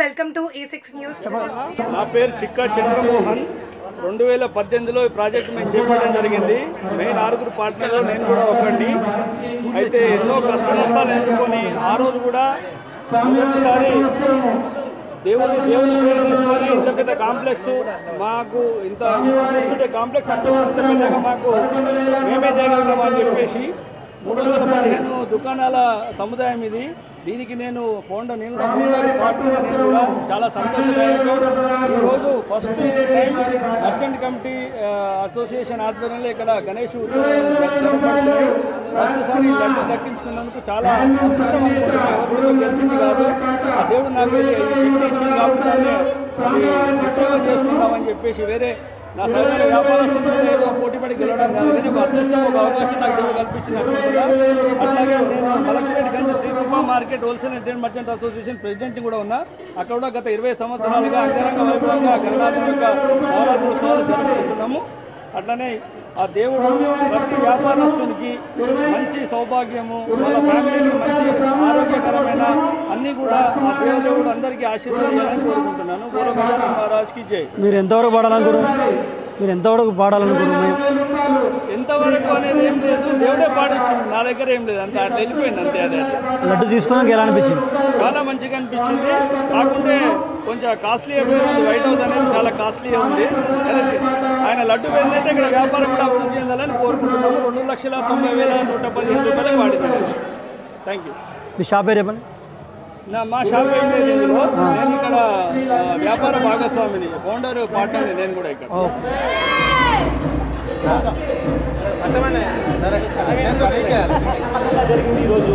Welcome to E6 news. నా పేరు చిక్కా చంద్రమోహన్. 2018లో ఈ ప్రాజెక్ట్ మేము చేపట్టడం జరిగింది. మెయిన్ 6 పార్ట్నర్లో నేను కూడా ఒకటి. అయితే ఎన్నో కష్ట నష్టాలు ఎదుర్కొని ఆ రోజు కూడా మొదటిసారి దేవుని పేరు తీసుకొని ఇంత పెద్ద కాంప్లెక్స్ మాకు ఇంత కాంప్లెక్స్ అంటే ఇంత పెద్దగా మాకు మేమే చేయగలుగుతామని చెప్పేసి 315 దుకాణాల సముదాయం ఇది. దీనికి నేను ఫౌండర్ పార్ట్నర్ నేను కూడా చాలా సంతోషదాయకం. ఈరోజు first time merchant committee association ఆధ్వర్యంలో ఇక్కడ గణేష్ జరపబడుతున్నాయి. ఫస్ట్ సారి లడ్డు దక్కించుకున్నందుకు చాలా అదృష్టం అనుకుంటున్నాను. ఎవరితో గెలిచింది కాదు, ఆ దేవుడు నాకు శక్తి ఇచ్చింది కాబట్టి ఉపయోగం చేసుకుంటామని చెప్పేసి వేరే నా సహోదర వ్యాపారస్తులు ఏదో పోటీపడి గెలవడం కాదు, కానీ ఒక అదృష్టం ఒక అవకాశం నాకు దేవుడు కల్పించినట్టు. అట్లాగే నేను Malakpet Ganj Sriroopa market wholesale retail merchant association president కూడా ఉన్నా. అక్కడ కూడా గత 20 సంవత్సరాలుగా అంగరంగ వైభవంగా గణనాథుని యొక్క నవరాత్రి ఉత్సవాలు జరుపుకుంటున్నాము. అట్లనే ఆ దేవుడు ప్రతి వ్యాపారస్తునికి మంచి సౌభాగ్యము, వాళ్ళ ఫ్యామిలీకి మంచి ఆరోగ్యకరమైన అన్నీ కూడా ఆ దేవుడు అందరికీ ఆశీర్వాదాలని కోరుకుంటున్నాను. గోరక్షణ మహారాజ్కి జై. మీరు ఎంతవరకు పాడాలనుకున్నారు? ఎంతవరకు అనేది ఏం లేదు, దేవుడే పాడించింది, నా దగ్గర ఏం లేదు, అంతే అట్లా వెళ్ళిపోయింది అంతే. అదే లడ్డు తీసుకున్నాక ఎలా అనిపించింది? చాలా మంచిగా అనిపించింది. కాకుంటే కొంచెం కాస్ట్లీ అయిపోయింది. వైట్ హౌస్ అనేది చాలా కాస్ట్లీగా ఉంది. ఆయన లడ్డు వెళ్ళినట్టే ఇక్కడ వ్యాపారం కూడా అభివృద్ధి చెందాలని కోరుకుంటున్నాము. 2,90,115 రూపాయలకు వాడింది. Thank you. మీ షాప్ పేరు చెప్పండి. మా షాప్ ఏం లేదు ఇందులో. నేను ఇక్కడ వ్యాపార భాగస్వామిని, ఫౌండర్ పార్ట్నర్ని నేను కూడా ఇక్కడ. జరిగింది ఈరోజు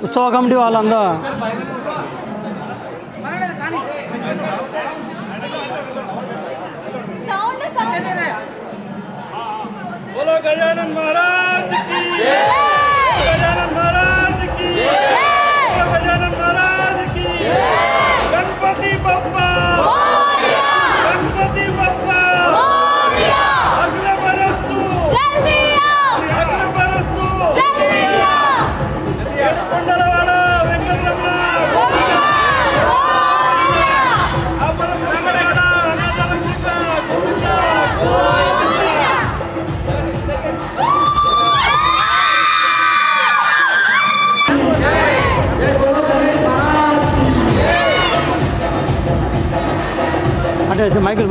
ఉత్సవ కమిటీ వాళ్ళందా बोलो गजानन महाराज की जय, गजानन महाराज की जय, गजानन महाराज की जय। गणपति बप्पा मोरया, गणपति बप्पा मोरया। अगले बरस तू जल्दी आ, अगले बरस तू जल्दी आ। ఏడుకొండలవాడ వెంకటరమణ గోవిందా గోవిందా, అమర వెంకటరమణ అనాథ రక్షక గోవిందా గోవిందా। అంటే మైకిల్